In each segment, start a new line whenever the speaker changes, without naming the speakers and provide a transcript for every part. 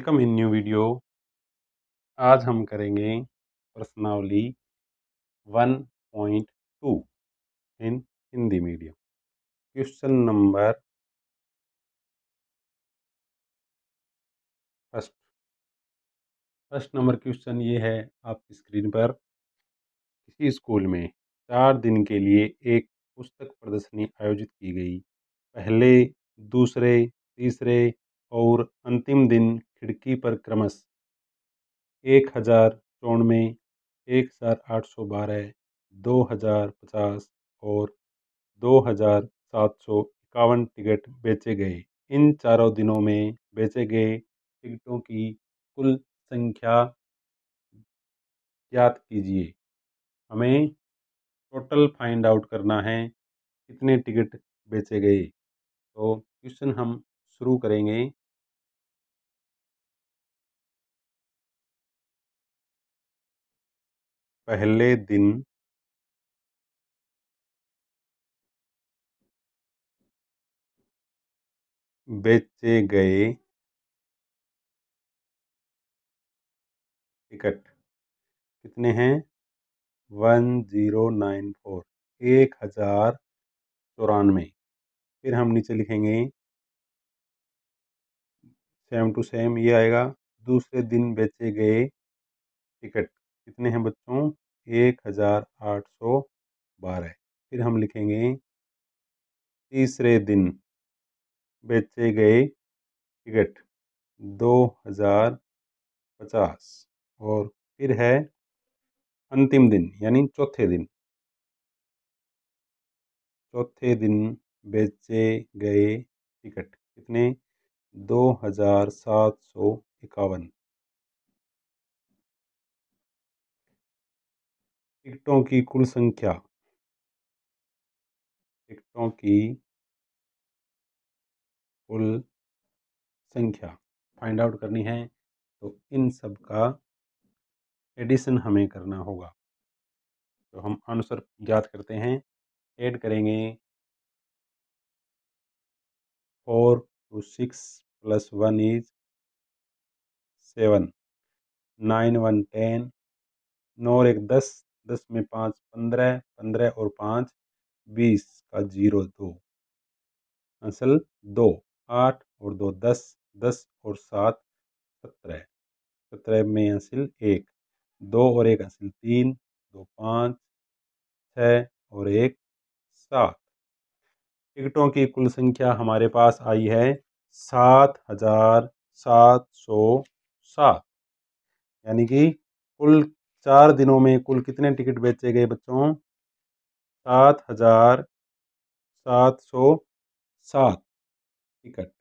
Welcome in new video. आज हम करेंगे प्रश्नावली 1.2 in Hindi medium. Question number first number question ये है आपकी स्क्रीन पर। किसी स्कूल में 4 दिन के लिए एक पुस्तक प्रदर्शनी आयोजित की गई। पहले, दूसरे, तीसरे और अंतिम दिन खिड़की पर क्रमशः 1094, 1812, 2050 और 2751 टिकट बेचे गए। इन चारों दिनों में बेचे गए टिकटों की कुल संख्या ज्ञात कीजिए। हमें टोटल फाइंड आउट करना है कितने टिकट बेचे गए। तो क्वेश्चन हम शुरू करेंगे। पहले दिन बेचे गए टिकट कितने हैं? 1094, 1094। फिर हम नीचे लिखेंगे सेम टू सेम ये आएगा। दूसरे दिन बेचे गए टिकट कितने हैं बच्चों? 1812। फिर हम लिखेंगे तीसरे दिन बेचे गए टिकट 2050। और फिर है अंतिम दिन यानी चौथे दिन बेचे गए टिकट कितने? 2751। टिकटों की कुल संख्या, टिकटों की कुल संख्या फाइंड आउट करनी है। तो इन सब का एडिशन हमें करना होगा। तो हम आंसर ज्ञात करते हैं। ऐड करेंगे 4 to 6 + 1 is 7, 9 1 10, 9 और 1 10, 10 में 5 15, 15 और 5 20 का 0 2, आंसर 2। 8 और 2 10, 10 और 7 17, 17 में आंसर 1, 2 और 1 आंसर 3, 2 5, 6 और 1 7। टिकटों की कुल संख्या हमारे पास आई है 7707। यानी कि कुल 4 दिनों में कुल कितने टिकट बेचे गए बच्चों? 7707 टिकट।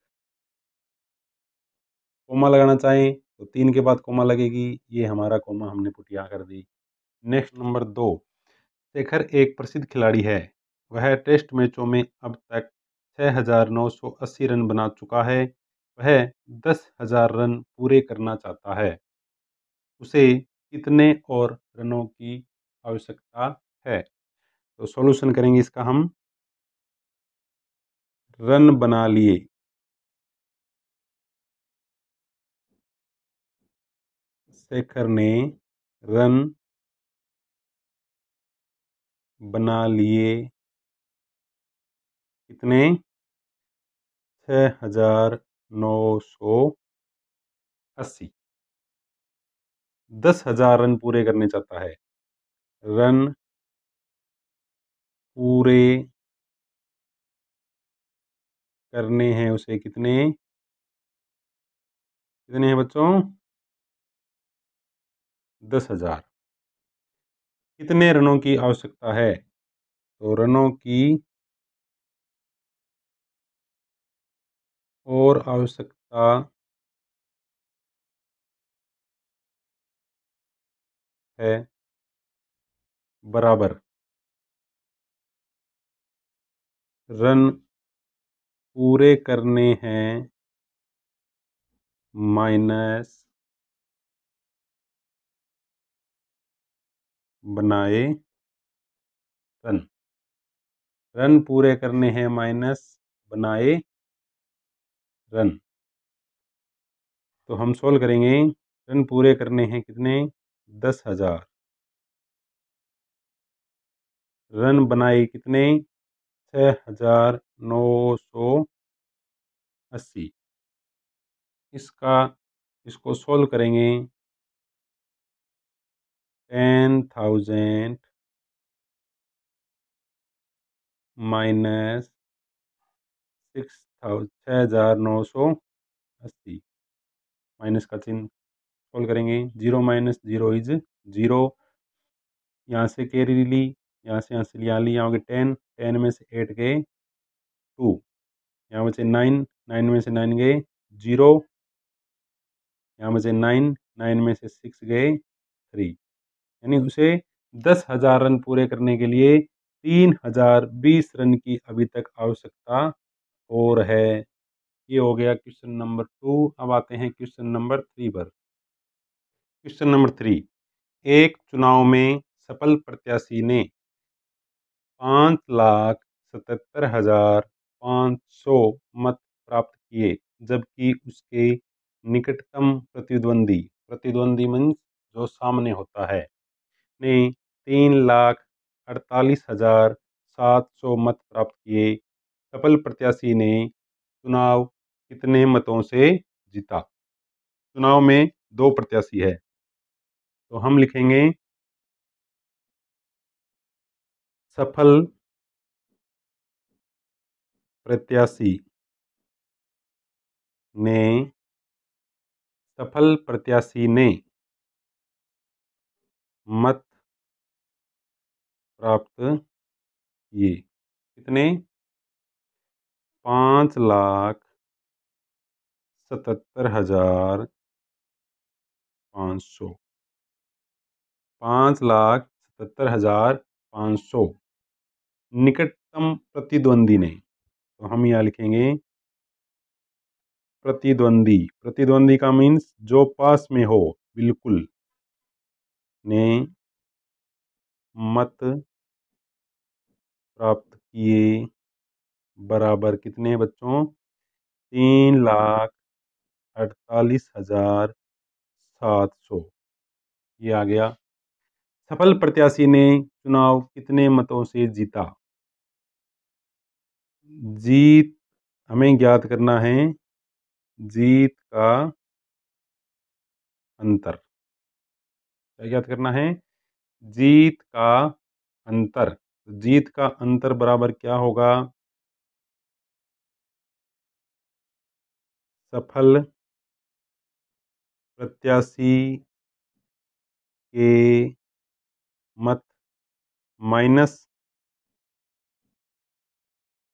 कोमा लगाना चाहें तो 3 के बाद कोमा लगेगी। ये हमारा कोमा हमने पुट यहाँ कर दी। Next number 2। शेखर एक प्रसिद्ध खिलाड़ी है। वह टेस्ट मैचों में अब तक 6980 रन बना चुका है। वह 10,000 रन पूरे करना चाहता है। उसे कितने और रनों की आवश्यकता है? तो सॉल्यूशन करेंगे इसका हम। रन बना लिए, शेखर ने रन बना लिए कितने? 6980। 10,000 रन पूरे करने चाहता है। रन पूरे करने हैं उसे कितने? कितने हैं बच्चों? 10,000। कितने रनों की आवश्यकता है? तो रनों की और आवश्यकता है बराबर रन पूरे करने हैं माइनस बनाए रन। रन पूरे करने हैं माइनस बनाए रन। तो हम सोल्व करेंगे। रन पूरे करने हैं कितने? 10,000। रन बनाए कितने? 6,980। इसको सोल्व करेंगे। 10,000 माइनस 6,980 माइनस का चिन्ह सोल्व करेंगे। 0 माइनस 0 इज 0। यहाँ से कैरी ली, यहाँ से यहाँ ली, यहाँ हो गए 10, 10 में से 8 गए 2, यहाँ बचे 9, 9 में से 9 गए 0, यहाँ बचे 9, 9 में से 6 गए 3। यानी उसे 10,000 रन पूरे करने के लिए 3,020 रन की अभी तक आवश्यकता और है। ये हो गया क्वेश्चन नंबर 2। अब आते हैं क्वेश्चन नंबर 3 पर। क्वेश्चन नंबर 3, एक चुनाव में सफल प्रत्याशी ने 5,77,500 मत प्राप्त किए, जबकि उसके निकटतम प्रतिद्वंदी मीन्स जो सामने होता है, ने 3,48,700 मत प्राप्त किए। सफल प्रत्याशी ने चुनाव कितने मतों से जीता? चुनाव में दो प्रत्याशी है, तो हम लिखेंगे सफल प्रत्याशी ने मत प्राप्त किए कितने? 5,77,500। 5,77,500 निकटतम प्रतिद्वंदी ने, तो हम यहाँ लिखेंगे प्रतिद्वंदी का मीन्स जो पास में हो बिल्कुल, ने मत प्राप्त किए बराबर कितने बच्चों? 3,48,700। ये आ गया। सफल प्रत्याशी ने चुनाव कितने मतों से जीता? जीत हमें ज्ञात करना है, जीत का अंतर। क्या ज्ञात करना है? जीत का अंतर। जीत का अंतर बराबर क्या होगा? सफल प्रत्याशी के मत माइनस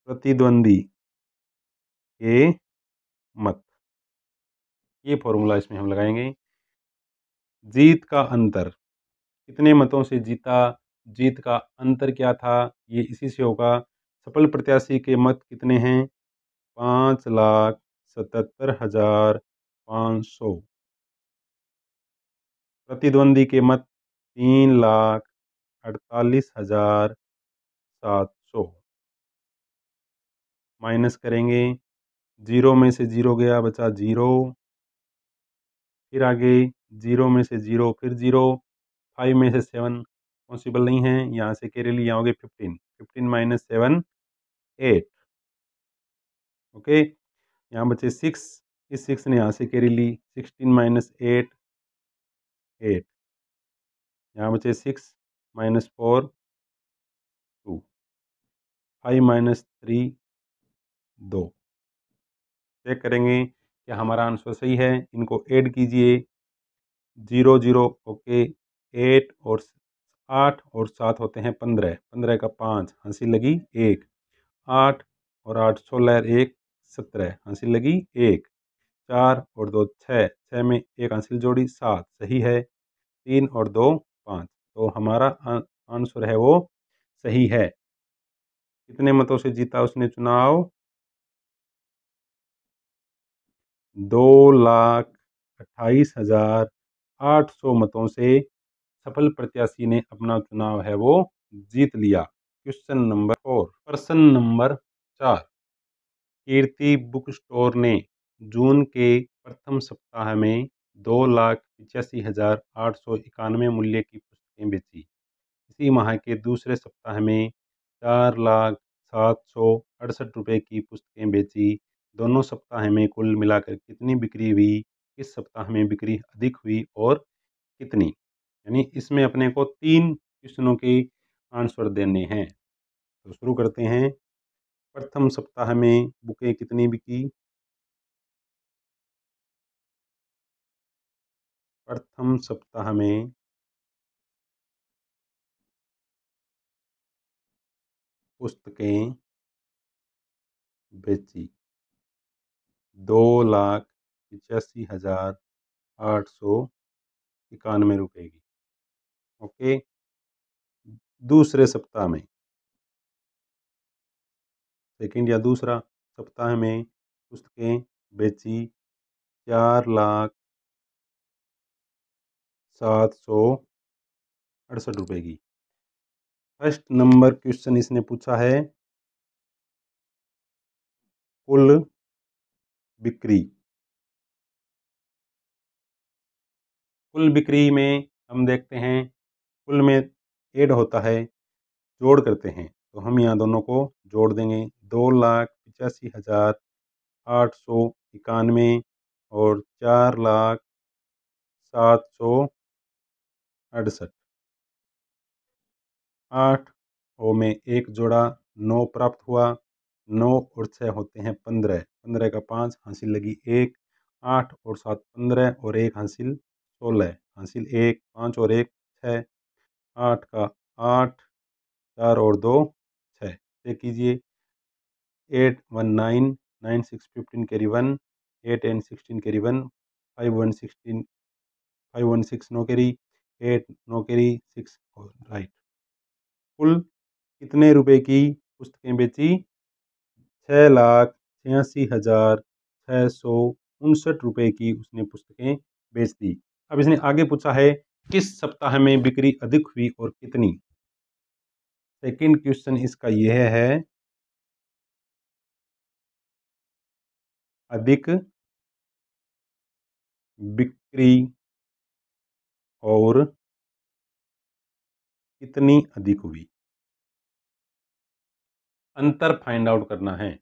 प्रतिद्वंदी के मत। ये फॉर्मूला इसमें हम लगाएंगे। जीत का अंतर कितने मतों से जीता, जीत का अंतर क्या था, ये इसी से होगा। सफल प्रत्याशी के मत कितने हैं? 5,77,500। प्रतिद्वंदी के मत 3,48,700। माइनस करेंगे, 0 में से 0 गया, बचा 0, फिर आगे 0 में से 0 फिर 0, 5 में से 7 पॉसिबल नहीं है, यहाँ से कैरी ली, यहाँ हो गए 15, 15 माइनस 7 8। ओके, यहाँ बचे 6, इस 6 ने यहाँ से कैरी ली, 16 माइनस 8 8, यहाँ बचे 6 माइनस 4 2, 5 माइनस 3 2। चेक करेंगे कि हमारा आंसर सही है। इनको ऐड कीजिए, 0 0 ओके, 8 और 7 होते हैं 15, 15 का 5 हंसी लगी 1, 8 और 8 16, 1 17 हंसी लगी 1, 4 और 2 6, 6 में एक हंसिल जोड़ी 7 सही है, 3 और 2 5। तो हमारा आंसर है वो सही है। कितने मतों से जीता उसने चुनाव? 2,28,800 मतों से सफल प्रत्याशी ने अपना चुनाव है वो जीत लिया। क्वेश्चन नंबर 4, प्रश्न नंबर 4, कीर्ति बुक स्टोर ने जून के प्रथम सप्ताह में 2,85,891 मूल्य की पुस्तकें बेची। इसी माह के दूसरे सप्ताह में 4,07,68 रुपये की पुस्तकें बेची। दोनों सप्ताह में कुल मिलाकर कितनी बिक्री हुई? किस सप्ताह में बिक्री अधिक हुई और कितनी? यानी इसमें अपने को 3 क्वेश्चनों के आंसर देने हैं। तो शुरू करते हैं। प्रथम सप्ताह में बुकें कितनी बिकी? प्रथम सप्ताह में पुस्तकें बेची 2,85,891 की। ओके। दूसरे सप्ताह में, सेकंड या दूसरा सप्ताह में पुस्तकें बेची 4,07,68 की। फर्स्ट नंबर क्वेश्चन इसने पूछा है कुल बिक्री। कुल बिक्री में हम देखते हैं कुल में ऐड होता है, जोड़ करते हैं, तो हम यहाँ दोनों को जोड़ देंगे। 2,85,891 और 4,07,68। 8 और में एक जोड़ा 9 प्राप्त हुआ। 9 और 6 होते हैं 15। 15 का 5 हासिल लगी 1। 8 और 7 15 और 1 हासिल 16। हासिल 1, 5 और 1 6। 8 का 8, 4 और 2 6। चेक कीजिए। 8 1 9, 9 6 15 carry 1, 8 and 16 carry 1, 5 1 16, 5 1 6 no carry, 8 no carry 6 और राइट। कुल कितने रुपए की पुस्तकें बेची? 6,86,659 रुपए की उसने पुस्तकें बेच दी। अब इसने आगे पूछा है किस सप्ताह में बिक्री अधिक हुई और कितनी? सेकंड क्वेश्चन इसका यह है अधिक बिक्री और कितनी अधिक हुई। अंतर फाइंड आउट करना है।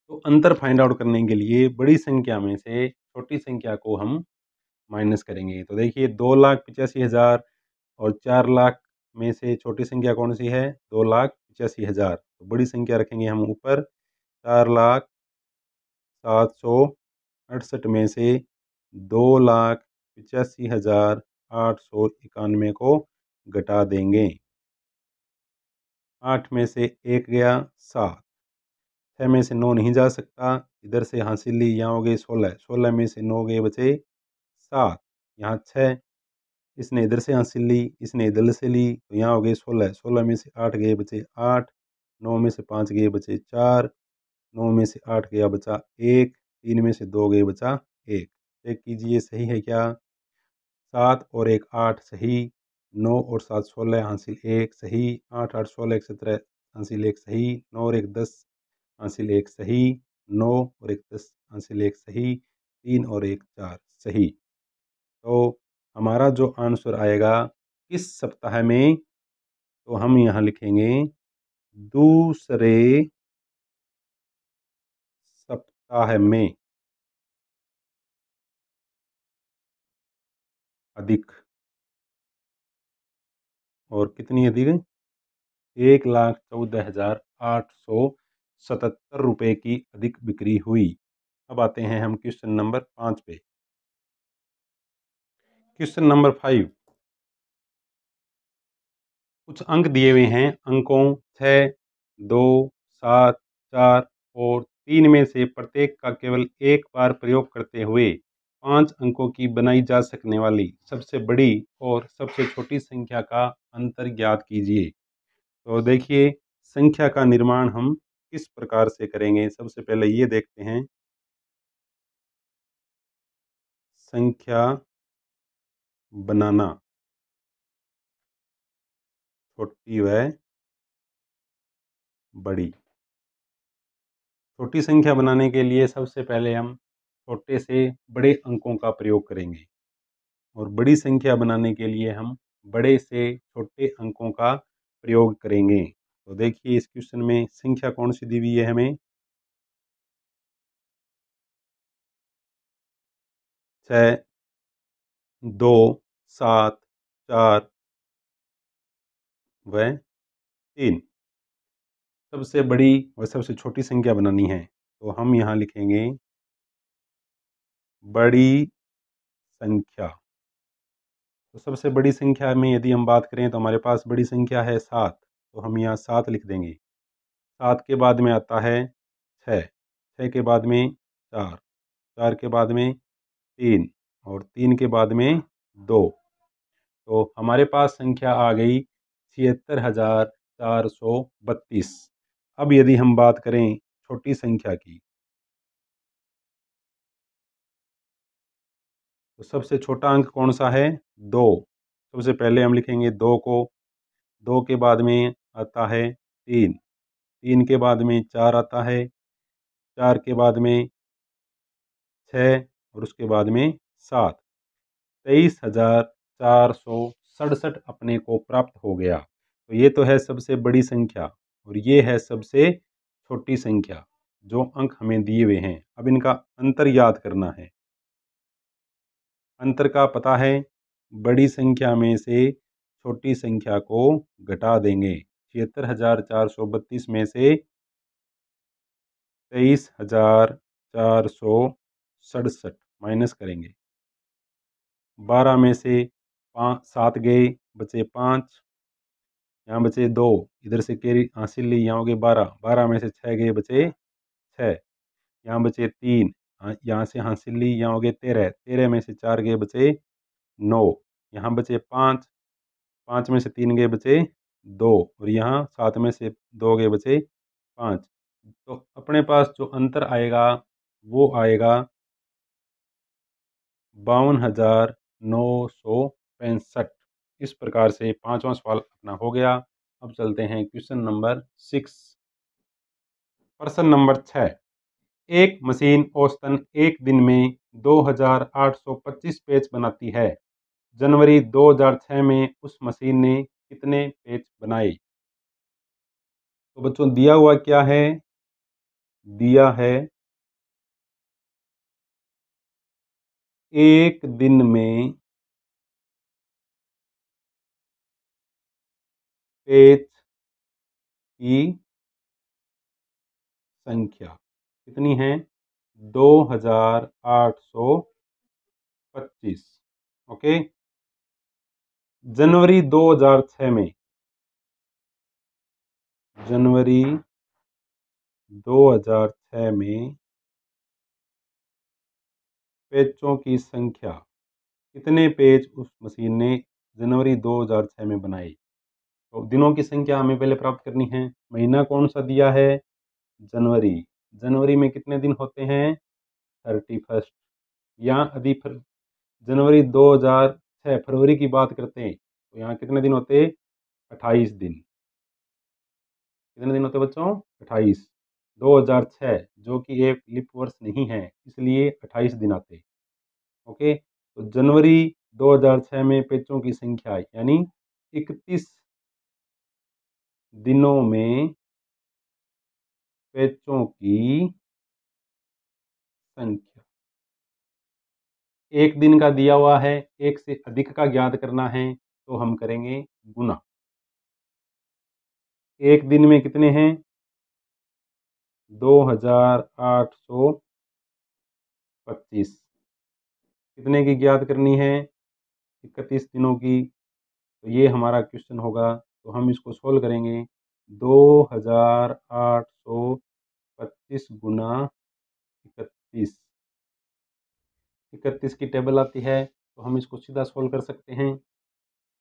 तो अंतर फाइंड आउट करने के लिए बड़ी संख्या में से छोटी संख्या को हम माइनस करेंगे। तो देखिए 2,85,000 और 4,00,000 में से छोटी संख्या कौन सी है? 2,85,000। तो बड़ी संख्या रखेंगे हम ऊपर। 4,07,68 में से 2,85,891 को घटा देंगे। 8 में से 1 गया 7। 6 में से 9 नहीं जा सकता, इधर से हासिल ली, यहाँ हो गए 16। 16 में से 9 गए बचे 7। यहाँ 6 इसने इधर से हासिल ली, इसने इधर से ली, तो यहाँ हो गए 16। 16 में से 8 गए बचे 8। 9 में से 5 गए बचे 4। 9 में से 8 गया बचा 1। 3 में से 2 गए बचा 1। चेक कीजिए सही है क्या? 7 और 1 8 सही। 9 और 7 16 हासिल 1 सही। 8 8 16 1 17 हासिल 1 सही। 9 और 1 10 हासिल 1 सही। 9 और 1 10 हासिल 1 सही। 3 और 1 4 सही। तो हमारा जो आंसर आएगा किस सप्ताह में, तो हम यहाँ लिखेंगे दूसरे सप्ताह में अधिक। और कितनी अधिक? 1,14,877 रुपये की अधिक बिक्री हुई। अब आते हैं हम क्वेश्चन नंबर 5 पे। क्वेश्चन नंबर 5, कुछ अंक दिए हुए हैं। अंकों 6, 2, 7, 4 और 3 में से प्रत्येक का केवल एक बार प्रयोग करते हुए 5 अंकों की बनाई जा सकने वाली सबसे बड़ी और सबसे छोटी संख्या का अंतर ज्ञात कीजिए। तो देखिए संख्या का निर्माण हम किस प्रकार से करेंगे। सबसे पहले ये देखते हैं संख्या बनाना, छोटी व बड़ी। छोटी संख्या बनाने के लिए सबसे पहले हम छोटे से बड़े अंकों का प्रयोग करेंगे और बड़ी संख्या बनाने के लिए हम बड़े से छोटे अंकों का प्रयोग करेंगे। तो देखिए इस क्वेश्चन में संख्या कौन सी दी हुई है हमें, 6, 2, 7, 4 व 3। सबसे बड़ी व सबसे छोटी संख्या बनानी है तो हम यहाँ लिखेंगे बड़ी संख्या। तो सबसे बड़ी संख्या में यदि हम बात करें तो हमारे पास बड़ी संख्या है 7, तो हम यहाँ 7 लिख देंगे। 7 के बाद में आता है 6, 6 के बाद में 4, 4 के बाद में 3 और 3 के बाद में 2। तो हमारे पास संख्या आ गई 76,432। अब यदि हम बात करें छोटी संख्या की, तो सबसे छोटा अंक कौन सा है, 2। सबसे पहले हम लिखेंगे 2 को, 2 के बाद में आता है 3, 3 के बाद में 4 आता है, 4 के बाद में 6 और उसके बाद में 7। 23,467 अपने को प्राप्त हो गया। तो ये तो है सबसे बड़ी संख्या और ये है सबसे छोटी संख्या जो अंक हमें दिए हुए हैं। अब इनका अंतर याद करना है। अंतर का पता है, बड़ी संख्या में से छोटी संख्या को घटा देंगे। 76,432 में से 23,467 माइनस करेंगे। 12 में से 7 गए, बचे 5, यहाँ बचे 2, इधर से कैरी हासिल ली, यहाँ हो गए 12, 12 में से 6 गए, बचे 6, यहाँ बचे 3, यहाँ से हासिल ली, यहाँ हो गए 13, 13 में से 4 गए, बचे 9, यहाँ बचे 5, 5 में से 3 गए, बचे 2 और यहाँ 7 में से 2 गए, बचे 5। तो अपने पास जो अंतर आएगा वो आएगा 52,965। इस प्रकार से पांचवा सवाल अपना हो गया। अब चलते हैं क्वेश्चन नंबर 6। प्रश्न नंबर 6। एक मशीन औसतन एक दिन में 2,825 पेज बनाती है। जनवरी 2006 में उस मशीन ने कितने पेज बनाए। तो बच्चों दिया हुआ क्या है, दिया है एक दिन में पेज की संख्या कितनी है, 2,825। ओके, जनवरी 2006 में, जनवरी 2006 में पेजों की संख्या, कितने पेज उस मशीन ने जनवरी 2006 में बनाए। तो दिनों की संख्या हमें पहले प्राप्त करनी है। महीना कौन सा दिया है, जनवरी। जनवरी में कितने दिन होते हैं, 31। यहाँ यदि जनवरी 2006 फरवरी की बात करते हैं तो यहाँ कितने दिन होते, 28 दिन। कितने दिन होते बच्चों, 28। 2006 जो कि एक लिप वर्ष नहीं है इसलिए 28 दिन आते। ओके, तो जनवरी 2006 में पेचों की संख्या यानी 31 दिनों में पेचों की संख्या। एक दिन का दिया हुआ है, एक से अधिक का ज्ञात करना है तो हम करेंगे गुना। एक दिन में कितने हैं, 2,825। कितने की ज्ञात करनी है, 31 दिनों की। तो ये हमारा क्वेश्चन होगा। तो हम इसको सोल्व करेंगे। 2,825 गुना 31, 31 की टेबल आती है तो हम इसको सीधा सोल्व कर सकते हैं,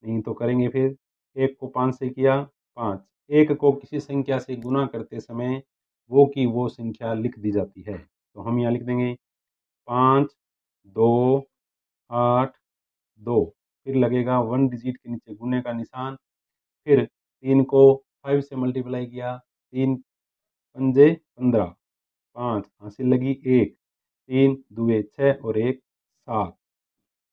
नहीं तो करेंगे फिर। एक को 5 से किया 5, एक को किसी संख्या से गुना करते समय वो की वो संख्या लिख दी जाती है। तो हम यहाँ लिख देंगे 5, 2, 8, 2, फिर लगेगा 1 डिजिट के नीचे गुने का निशान, फिर 3 को 5 से मल्टीप्लाई किया, 3 पंजे 15, 5 हासिल लगी 1, 3 दुए 6 और 1 7,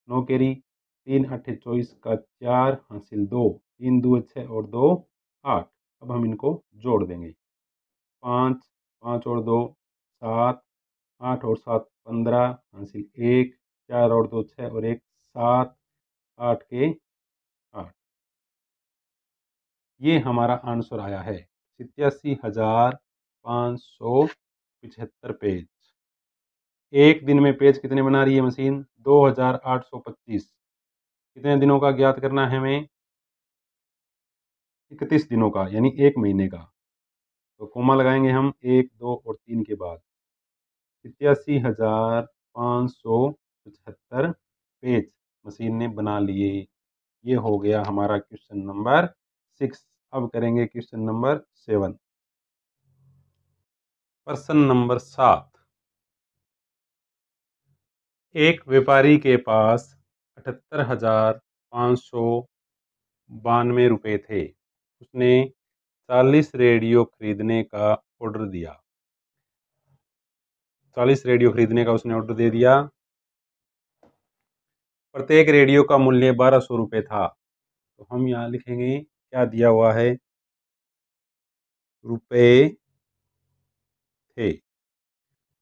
9 केरी, 3 8 24 का 4 हासिल 2, 3 दुए 6 और 2 8। अब हम इनको जोड़ देंगे। 5 5 और 2 7, 8 और 7 15 हासिल 1, 4 और 2 6 और 1 7, 8 के 8। ये हमारा आंसर आया है 87,575 पेज। एक दिन में पेज कितने बना रही है मशीन? 2,825। कितने दिनों का ज्ञात करना है हमें? 31 दिनों का, यानी एक महीने का। तो कोमा लगाएंगे हम 1 2 और 3 के बाद। 87,575 पेज मशीन ने बना लिए। ये हो गया हमारा क्वेश्चन नंबर 6। अब करेंगे क्वेश्चन नंबर 7। प्रश्न नंबर 7। एक व्यापारी के पास 78,592 रुपये थे। उसने 40 रेडियो खरीदने का ऑर्डर दिया। 40 रेडियो खरीदने का उसने ऑर्डर दे दिया। प्रत्येक रेडियो का मूल्य 1200 रुपये था। तो हम यहाँ लिखेंगे क्या दिया हुआ है, रुपये थे।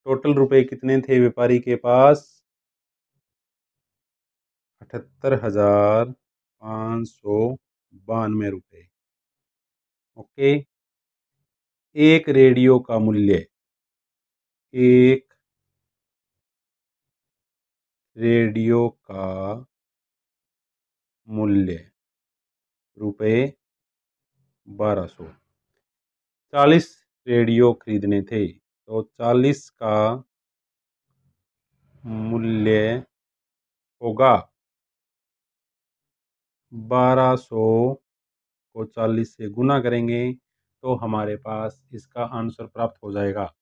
टोटल रुपए कितने थे व्यापारी के पास? 78,592 रुपये। ओके। एक रेडियो का मूल्य, एक रेडियो का मूल्य रुपये 1200। 40 रेडियो खरीदने थे, तो 40 का मूल्य होगा 1200 को 40 से गुना करेंगे तो हमारे पास इसका आंसर प्राप्त हो जाएगा।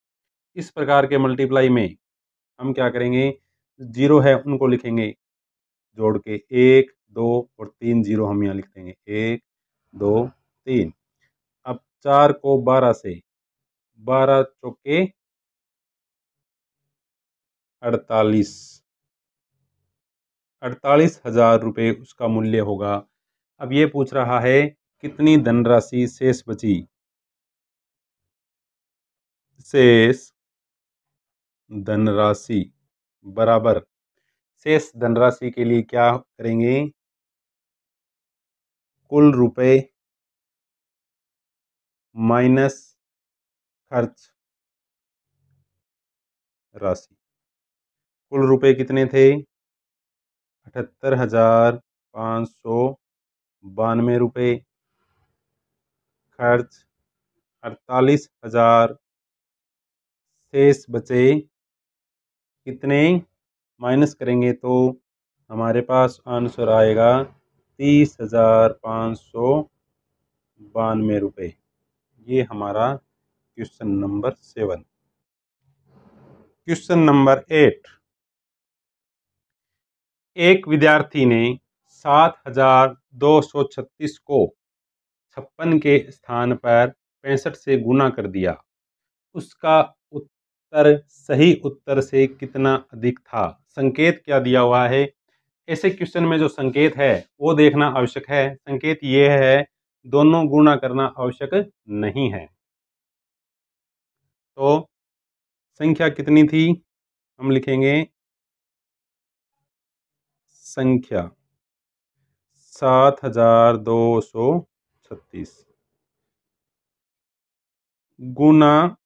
इस प्रकार के मल्टीप्लाई में हम क्या करेंगे, जीरो है उनको लिखेंगे जोड़ के, 1 2 और 3 जीरो हम यहाँ लिख देंगे, 1 2 3। अब 4 को 12 से, 12 चौके 48, 48,000 रुपये उसका मूल्य होगा। अब ये पूछ रहा है कितनी धनराशि शेष बची। शेष धनराशि बराबर, शेष धनराशि के लिए क्या करेंगे, कुल रुपए माइनस खर्च राशि। कुल रुपए कितने थे? 78,592 रुपये। खर्च 48,000। शेष बचे कितने, माइनस करेंगे तो हमारे पास आंसर आएगा 30,592 रुपये। ये हमारा क्वेश्चन नंबर 7। Question number 8। एक विद्यार्थी ने 7,236 को 56 के स्थान पर 65 से गुना कर दिया। उसका उत्तर सही उत्तर से कितना अधिक था। संकेत क्या दिया हुआ है, ऐसे क्वेश्चन में जो संकेत है वो देखना आवश्यक है। संकेत ये है, दोनों गुणा करना आवश्यक नहीं है। तो संख्या कितनी थी, हम लिखेंगे संख्या 7,236 गुना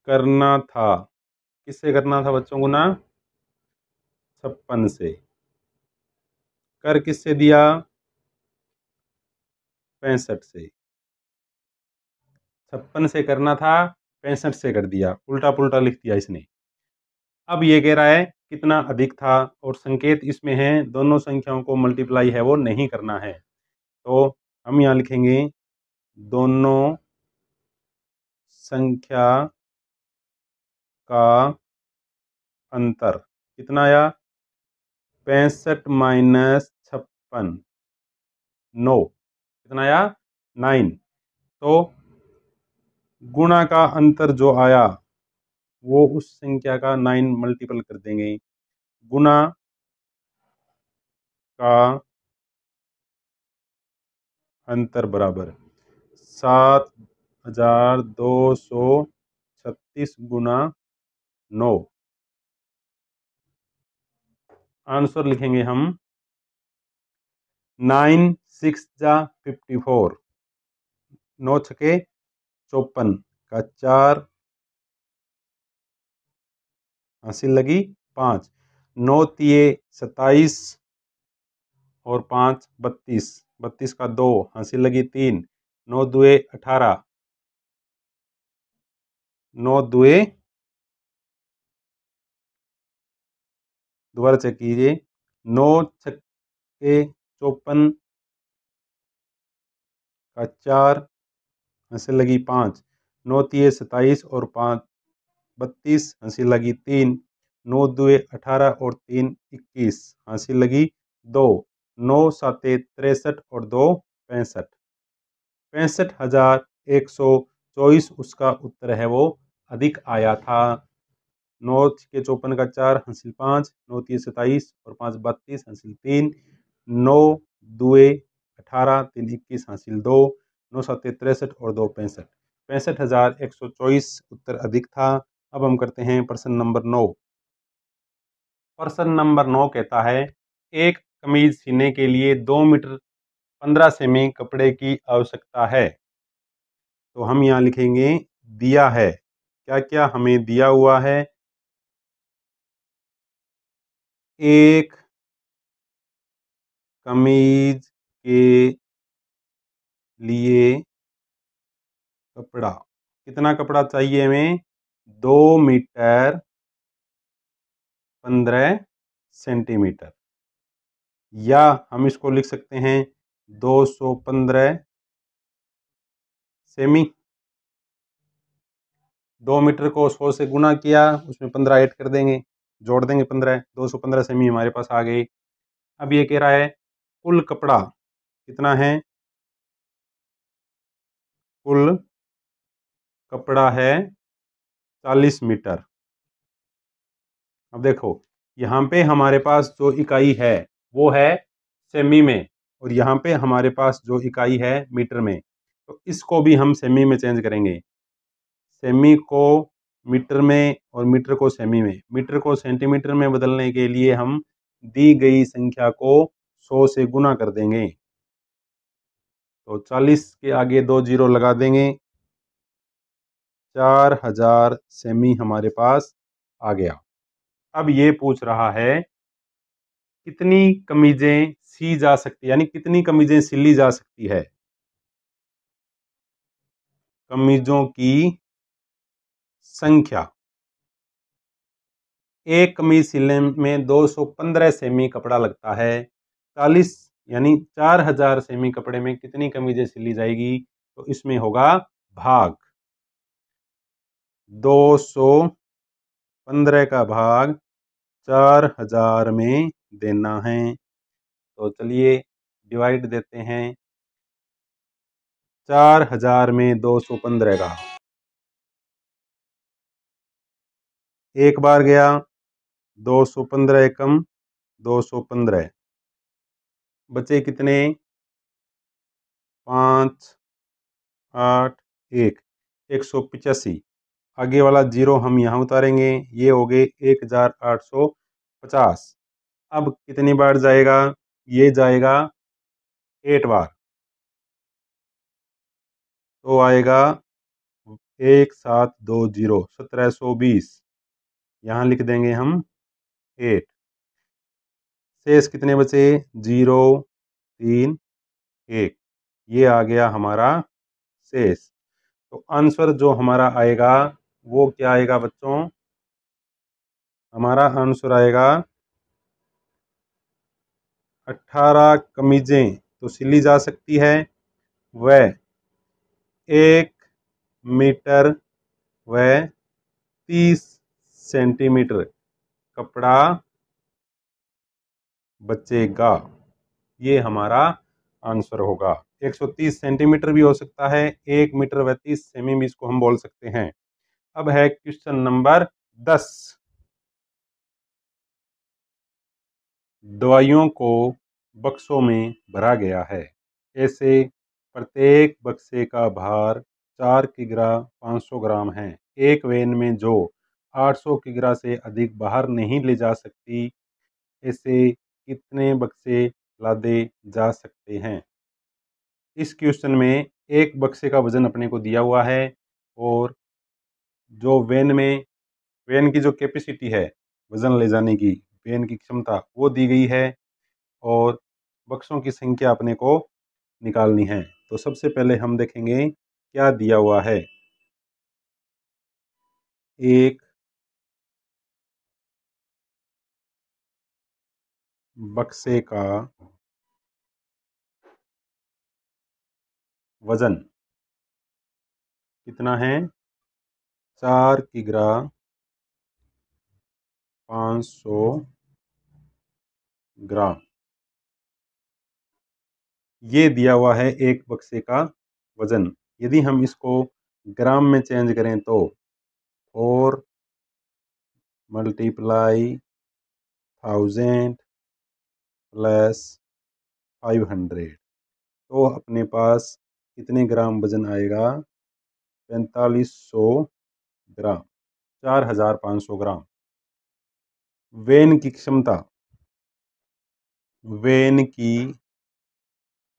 करना था। किससे करना था बच्चों, गुना 56 से। कर किससे दिया, 65 से। 56 से करना था, 65 से कर दिया, उल्टा पुल्टा लिख दिया इसने। अब ये कह रहा है कितना अधिक था, और संकेत इसमें है दोनों संख्याओं को मल्टीप्लाई है वो नहीं करना है। तो हम यहाँ लिखेंगे दोनों संख्या का अंतर कितना आया, 65 माइनस 56 9, कितना आया 9। तो गुणा का अंतर जो आया वो उस संख्या का 9 मल्टीपल कर देंगे, गुना का अंतर बराबर 7236 गुना 9। आंसर लिखेंगे हम 9 6 जा 54, 9 छके 54 का 4 हासिल लगी 5, 9 तिये 27 और 5 32, 32 का 2 हासिल लगी 3, 9 दुए 18, 9 दुए दोबारा चेक कीजिए, 9 छक्के 54 का 4 हासिल लगी 5, 9 तिये 27 और 5 32 हासिल लगी 3, 9 दुए 18 और 3 21 हासिल लगी 2, 9 साते 63 और 2 65, 65,124 उसका उत्तर है वो अधिक आया था। 9 के 54 का 4 हासिल 5, 9 तिये 27 और 5 32 हासिल 3, 9 दुए 18 3 21 हासिल 2, 9 साते 63 और 2 65, 65,124 उत्तर अधिक था। अब हम करते हैं प्रश्न नंबर 9। प्रश्न नंबर 9 कहता है एक कमीज सीने के लिए 2 मीटर 15 सेमी कपड़े की आवश्यकता है। तो हम यहाँ लिखेंगे दिया है, क्या क्या हमें दिया हुआ है। एक कमीज के लिए कपड़ा, कितना कपड़ा चाहिए हमें, 2 मीटर 15 सेंटीमीटर, या हम इसको लिख सकते हैं 215 सेमी। 2 मीटर को 100 से गुना किया, उसमें 15 ऐड कर देंगे, जोड़ देंगे 15, 215 सेमी हमारे पास आ गई। अब ये कह रहा है कुल कपड़ा कितना है, कुल कपड़ा है 40 मीटर। अब देखो यहाँ पे हमारे पास जो इकाई है वो है सेमी में, और यहाँ पे हमारे पास जो इकाई है मीटर में, तो इसको भी हम सेमी में चेंज करेंगे। सेमी को मीटर में और मीटर को सेमी में, मीटर को सेंटीमीटर में बदलने के लिए हम दी गई संख्या को 100 से गुना कर देंगे। तो 40 के आगे 2 जीरो लगा देंगे, 4000 सेमी हमारे पास आ गया। अब ये पूछ रहा है कितनी कमीजें सी जा सकती, यानी कितनी कमीजें सिली जा सकती है। कमीजों की संख्या, एक कमीज सिलने में 215 सेमी कपड़ा लगता है, 40 यानी 4000 सेमी कपड़े में कितनी कमीजें सिली जाएगी, तो इसमें होगा भाग, 215 का भाग 4000 में देना है। तो चलिए डिवाइड देते हैं, 4000 में 215 का एक बार गया, 215 एकम 215, बचे कितने, 5 8 1 185, आगे वाला जीरो हम यहाँ उतारेंगे, ये हो गए 1850। अब कितनी बार जाएगा, ये जाएगा 8 बार, तो आएगा 1720 1720, यहाँ लिख देंगे हम 8। शेष कितने बचे, 0 3 1, ये आ गया हमारा शेष। तो आंसर जो हमारा आएगा वो क्या आएगा बच्चों, हमारा आंसर आएगा 18 कमीजें तो सिली जा सकती है, वह 1 मीटर व 30 सेंटीमीटर कपड़ा बचेगा, ये हमारा आंसर होगा। 130 सेंटीमीटर भी हो सकता है, 1 मीटर व 30 सेमी भी इसको हम बोल सकते हैं। अब है क्वेश्चन नंबर 10। दवाइयों को बक्सों में भरा गया है। ऐसे प्रत्येक बक्से का भार 4 किग्रा 500 ग्राम है। एक वैन में जो 800 किग्रा से अधिक बाहर नहीं ले जा सकती, ऐसे कितने बक्से लादे जा सकते हैं? इस क्वेश्चन में एक बक्से का वजन अपने को दिया हुआ है और जो वैन की जो कैपेसिटी है, वजन ले जाने की वैन की क्षमता, वो दी गई है और बक्सों की संख्या अपने को निकालनी है। तो सबसे पहले हम देखेंगे क्या दिया हुआ है। एक बक्से का वजन कितना है? 4 किग्रा 500 ग्राम। ये दिया हुआ है एक बक्से का वजन। यदि हम इसको ग्राम में चेंज करें तो 4 मल्टीप्लाई 1000 प्लस 500, तो अपने पास कितने ग्राम वजन आएगा? 4500 ग्राम, 4500 ग्राम। वैन की क्षमता, वैन की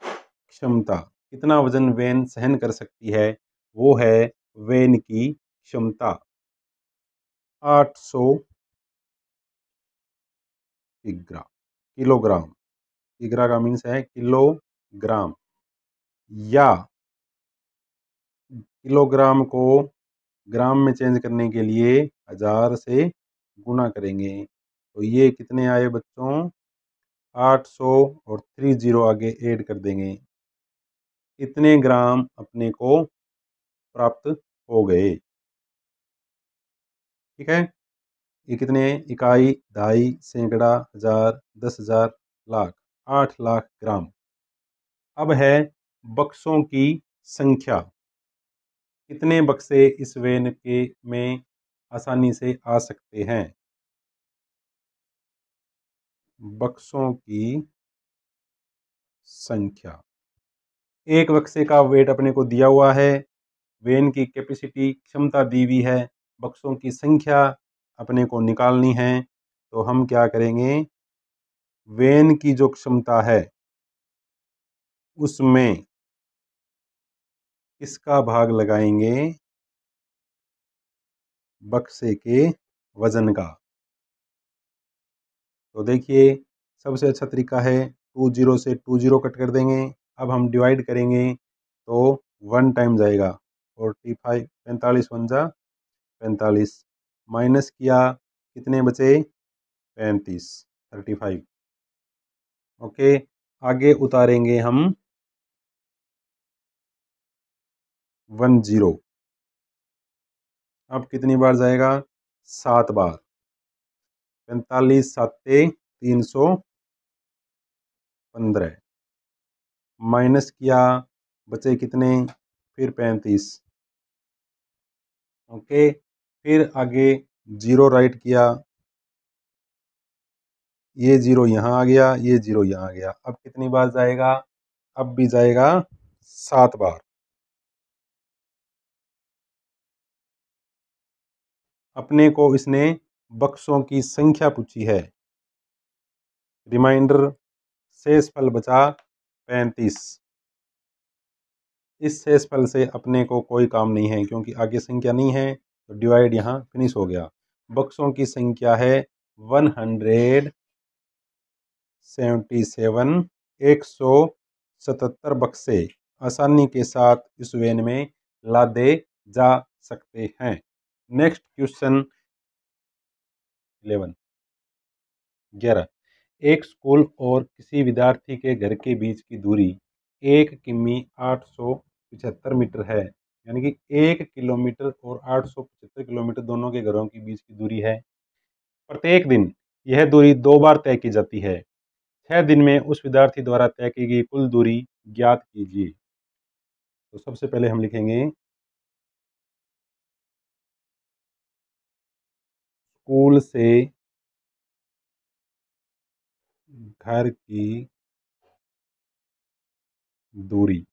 क्षमता, कितना वजन वैन सहन कर सकती है, वो है वैन की क्षमता 800 किग्रा किलोग्राम। किग्रा का मीन्स है किलोग्राम, या किलोग्राम को ग्राम में चेंज करने के लिए 1000 से गुणा करेंगे। तो ये कितने आए बच्चों? 800 और 30 आगे ऐड कर देंगे। इतने ग्राम अपने को प्राप्त हो गए। ठीक है, ये कितने? इकाई, दहाई, सैकड़ा, हजार, 10,000, लाख, 8 लाख ग्राम। अब है बक्सों की संख्या। कितने बक्से इस वैन के में आसानी से आ सकते हैं? बक्सों की संख्या। एक बक्से का वेट अपने को दिया हुआ है, वैन की कैपेसिटी क्षमता दी हुई है, बक्सों की संख्या अपने को निकालनी है। तो हम क्या करेंगे? वैन की जो क्षमता है उसमें किसका भाग लगाएंगे? बक्से के वजन का। तो देखिए, सबसे अच्छा तरीका है 20 से 20 कट कर देंगे। अब हम डिवाइड करेंगे तो 1 टाइम जाएगा। 45, 45 वन जा 45, माइनस किया, कितने बचे? 35, 35। ओके, आगे उतारेंगे हम 10। अब कितनी बार जाएगा? 7 बार। 45 साते 315, माइनस किया, बचे कितने? फिर 35। ओके, फिर आगे 0 राइट किया, ये 0 यहाँ आ गया, ये 0 यहाँ आ गया। अब कितनी बार जाएगा? अब भी जाएगा 7 बार। अपने को इसने बक्सों की संख्या पूछी है। रिमाइंडर, शेषफल बचा 35। इस शेषफल से अपने को कोई काम नहीं है क्योंकि आगे संख्या नहीं है, तो डिवाइड यहाँ फिनिश हो गया। बक्सों की संख्या है 177, 177 बक्से आसानी के साथ इस वैन में लादे जा सकते हैं। Next question 11। एक स्कूल और किसी विद्यार्थी के घर के बीच की दूरी 1 किमी 875 मीटर है। यानी कि 1 किलोमीटर और 875 किलोमीटर दोनों के घरों के बीच की दूरी है। प्रत्येक दिन यह दूरी 2 बार तय की जाती है। 6 दिन में उस विद्यार्थी द्वारा तय की गई कुल दूरी ज्ञात कीजिए। तो सबसे पहले हम लिखेंगे स्कूल से घर की दूरी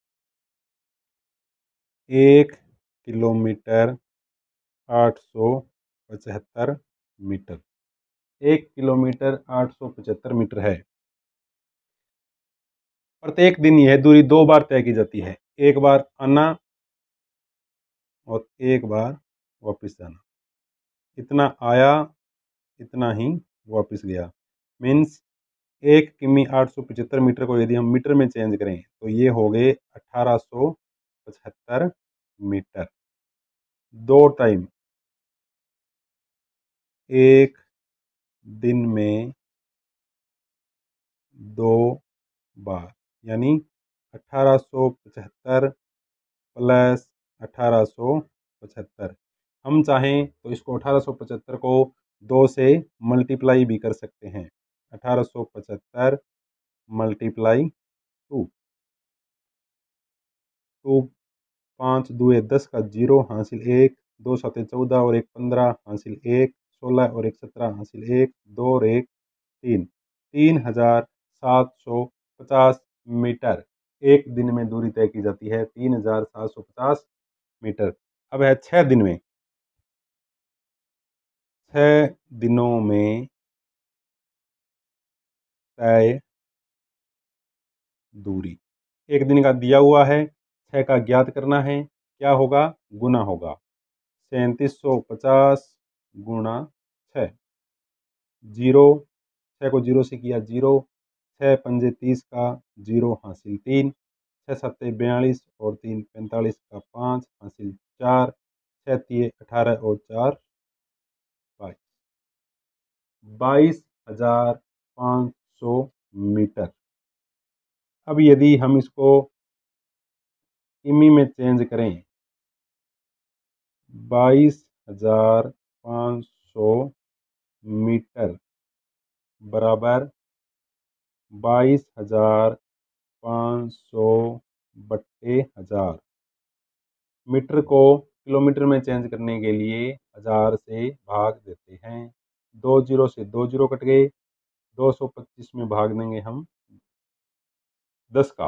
1 किलोमीटर 875 मीटर। 1 किलोमीटर 875 मीटर है। प्रत्येक दिन यह दूरी 2 बार तय की जाती है, एक बार आना और एक बार वापस जाना। इतना आया, इतना ही वापस गया। मीन्स 1 किमी 875 मीटर को यदि हम मीटर में चेंज करें तो ये हो गए 1875 मीटर। 2 टाइम, एक दिन में 2 बार, यानी 1875 प्लस 1875। हम चाहें तो इसको 1875 को 2 से मल्टीप्लाई भी कर सकते हैं। 1875 मल्टीप्लाई 2, 2 5 दूए 10 का 0 हासिल 1, 2 7 14 और 1 15 हासिल 1, 16 और 1 17 हासिल 1, 2 और 1 3, 3750 मीटर एक दिन में दूरी तय की जाती है। 3750 मीटर। अब है 6 दिन में। 6 दिनों में तय दूरी। एक दिन का दिया हुआ है, 6 का ज्ञात करना है। क्या होगा? गुना होगा। 3750 गुणा 6। 0, 6 को 0 से किया 0, 6 पंजे 30 का 0 हासिल 3, 6 सत्ते 42 और 3 45 का 5 हासिल 4, 6 तिये 18 और 4 22। 22,500 मीटर। अब यदि हम इसको किमी में चेंज करें, 22,500 मीटर बराबर 22,500 बट्टे 1000। मीटर को किलोमीटर में चेंज करने के लिए 1000 से भाग देते हैं। 2 जीरो से 2 जीरो कट गए। 225 में भाग देंगे हम 10 का।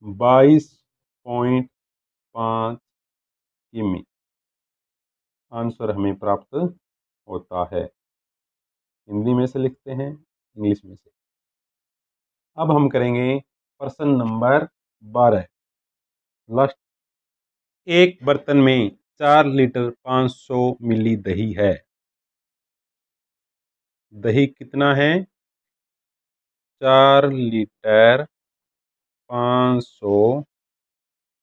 22.5 किमी आंसर हमें प्राप्त होता है। हिंदी में से लिखते हैं, इंग्लिश में से। अब हम करेंगे प्रश्न नंबर 12। लास्ट। एक बर्तन में 4 लीटर 500 मिली दही है। दही कितना है? 4 लीटर 500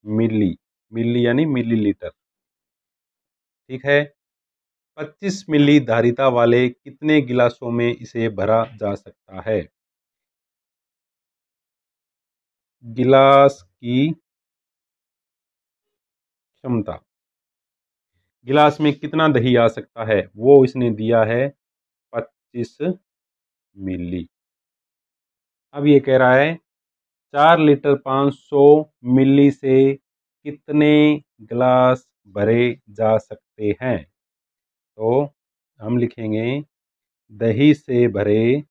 मिली। मिली यानी मिलीलीटर। ठीक है। 25 मिली धारिता वाले कितने गिलासों में इसे भरा जा सकता है? गिलास की क्षमता। गिलास में कितना दही आ सकता है वो इसने दिया है 25 मिली। अब ये कह रहा है 4 लीटर 500 मिली से कितने गिलास भरे जा सकते हैं? तो हम लिखेंगे दही से भरे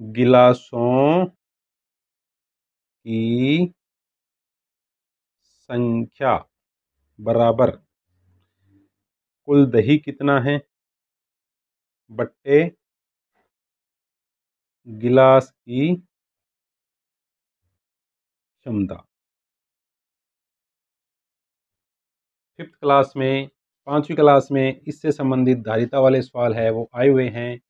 गिलासों की संख्या बराबर कुल दही कितना है बट्टे गिलास की क्षमता। 5th क्लास में, 5वीं क्लास में इससे संबंधित धारिता वाले सवाल है वो आए हुए हैं।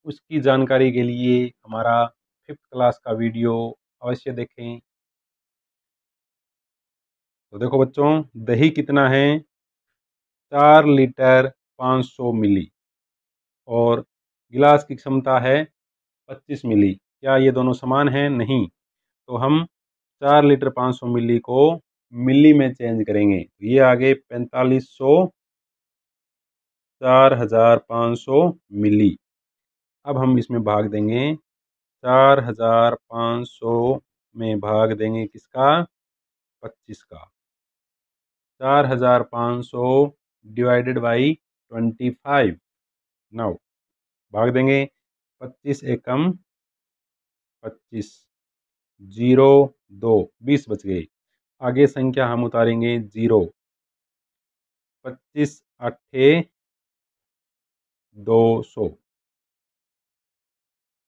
उसकी जानकारी के लिए हमारा 5th क्लास का वीडियो अवश्य देखें। तो देखो बच्चों, दही कितना है? 4 लीटर 500 मिली और गिलास की क्षमता है 25 मिली। क्या ये दोनों समान हैं? नहीं। तो हम 4 लीटर 500 मिली को मिली में चेंज करेंगे। ये आगे 4500 4500 मिली। अब हम इसमें भाग देंगे 4500 में भाग देंगे किसका? 25 का। 4500 डिवाइडेड बाई 25। नाउ भाग देंगे, 25 एकम 25, 0 2, 20 बच गए। आगे संख्या हम उतारेंगे 0, 25 अट्ठे 200,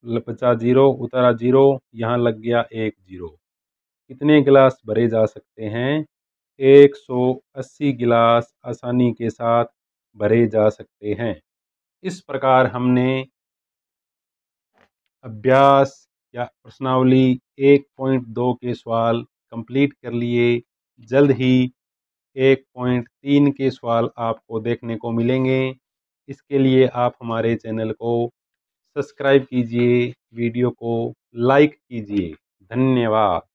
बचा 0, उतारा 0, यहाँ लग गया 1 0। कितने गिलास भरे जा सकते हैं? 180 गिलास आसानी के साथ भरे जा सकते हैं। इस प्रकार हमने अभ्यास या प्रश्नावली 1.2 के सवाल कंप्लीट कर लिए। जल्द ही 1.3 के सवाल आपको देखने को मिलेंगे। इसके लिए आप हमारे चैनल को सब्सक्राइब कीजिए, वीडियो को लाइक कीजिए। धन्यवाद।